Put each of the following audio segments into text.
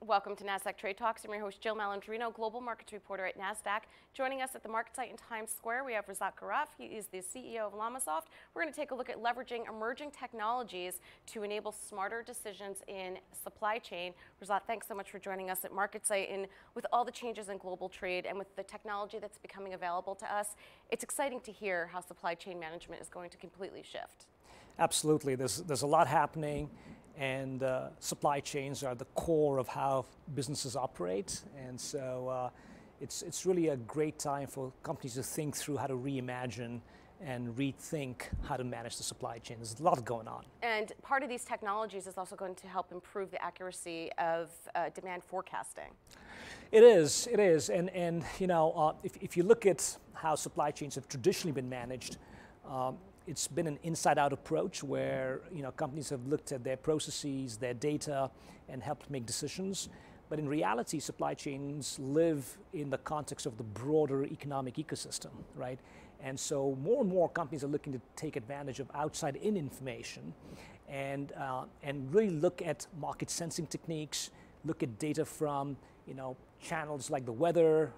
Welcome to NASDAQ Trade Talks. I'm your host, Jill Malandrino, Global Markets Reporter at NASDAQ. Joining us at the market site in Times Square, we have Razat Garaf. He is the CEO of Llamasoft. We're going to take a look at leveraging emerging technologies to enable smarter decisions in supply chain. Razat, thanks so much for joining us at market site. And with all the changes in global trade and with the technology that's becoming available to us, it's exciting to hear how supply chain management is going to completely shift. Absolutely. There's a lot happening. And supply chains are the core of how businesses operate. And so it's really a great time for companies to think through how to reimagine and rethink how to manage the supply chain. There's a lot going on. And part of these technologies is also going to help improve the accuracy of demand forecasting. It is. And you know, if you look at how supply chains have traditionally been managed, it's been an inside-out approach where companies have looked at their processes, their data, and helped make decisions. But in reality, supply chains live in the context of the broader economic ecosystem, right? And so more and more companies are looking to take advantage of outside-in information and really look at market sensing techniques, look at data from channels like the weather,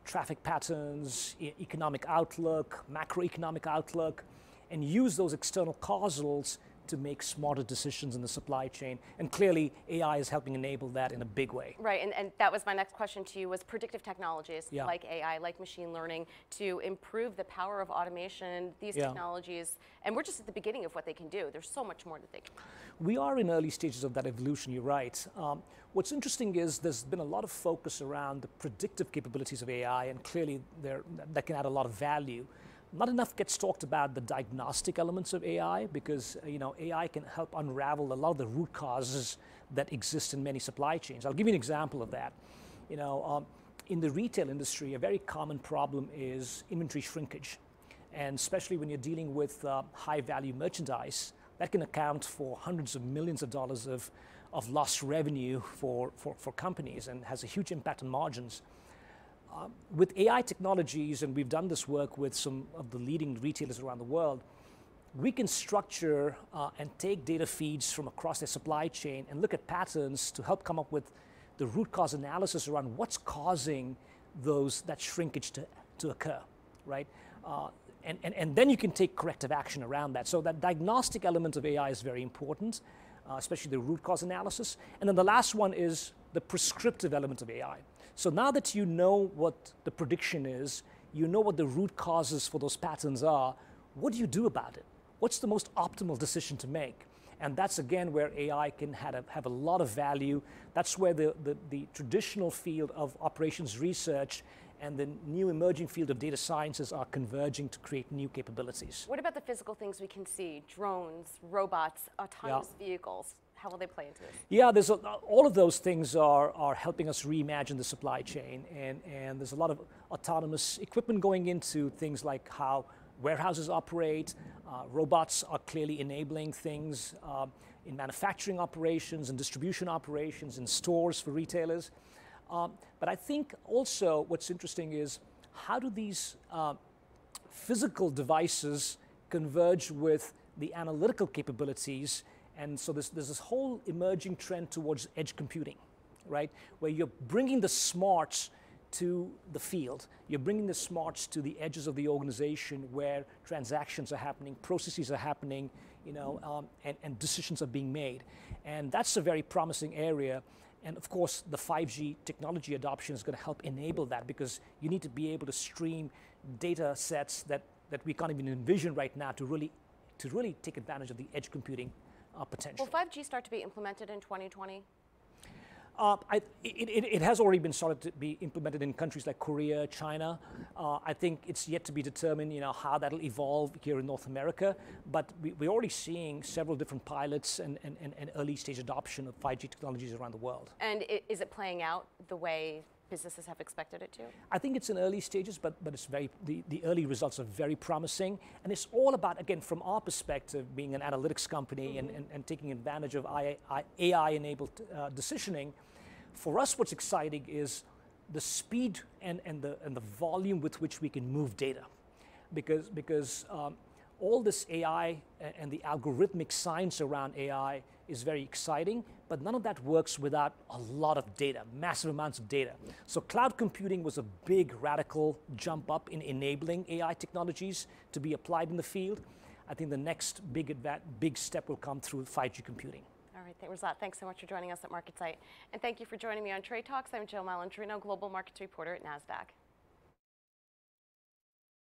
traffic patterns, economic outlook, macroeconomic outlook, and use those external causals to make smarter decisions in the supply chain. And clearly, AI is helping enable that in a big way. Right, and that was my next question to you, was predictive technologies like AI, like machine learning, to improve the power of automation, these technologies, and we're just at the beginning of what they can do. There's so much more that they can do. We are in early stages of that evolution, you're right. What's interesting is there's been a lot of focus around the predictive capabilities of AI, and clearly that can add a lot of value. Not enough gets talked about the diagnostic elements of AI because AI can help unravel a lot of the root causes that exist in many supply chains. I'll give you an example of that. In the retail industry, a very common problem is inventory shrinkage, and especially when you're dealing with high-value merchandise, that can account for hundreds of millions of dollars of lost revenue for companies and has a huge impact on margins. With AI technologies, and we've done this work with some of the leading retailers around the world, we can structure and take data feeds from across their supply chain and look at patterns to help come up with the root cause analysis around what's causing that shrinkage to occur, right? And then you can take corrective action around that. So that diagnostic element of AI is very important, especially the root cause analysis. And then the last one is the prescriptive element of AI. So now that you know what the prediction is, you know what the root causes for those patterns are, what do you do about it? What's the most optimal decision to make? And that's again where AI can have a lot of value. That's where the traditional field of operations research and the new emerging field of data sciences are converging to create new capabilities. What about the physical things we can see? Drones, robots, autonomous vehicles. How will they play into this? Yeah, all of those things are helping us reimagine the supply chain, and there's a lot of autonomous equipment going into things like how warehouses operate. Robots are clearly enabling things in manufacturing operations and distribution operations in stores for retailers. But I think also what's interesting is how do these physical devices converge with the analytical capabilities. And so there's this whole emerging trend towards edge computing, right? Where you're bringing the smarts to the field. You're bringing the smarts to the edges of the organization where transactions are happening, processes are happening, and decisions are being made. And that's a very promising area. And of course, the 5G technology adoption is going to help enable that because you need to be able to stream data sets that we can't even envision right now to really take advantage of the edge computing potential. Will 5G start to be implemented in 2020? It has already been started to be implemented in countries like Korea, China. I think it's yet to be determined, how that'll evolve here in North America. But we're already seeing several different pilots and early stage adoption of 5G technologies around the world. And is it playing out the way businesses have expected it to? I think it's in early stages, but it's the early results are very promising. And it's all about, again, from our perspective, being an analytics company and taking advantage of AI-enabled decisioning. For us, what's exciting is the speed and the volume with which we can move data. Because all this AI and the algorithmic science around AI is very exciting, but none of that works without a lot of data, massive amounts of data. So cloud computing was a big radical jump up in enabling AI technologies to be applied in the field. I think the next big step will come through 5G computing. All right, Razat, thanks so much for joining us at MarketSite. And thank you for joining me on Trade Talks. I'm Jill Malandrino, Global Markets Reporter at NASDAQ.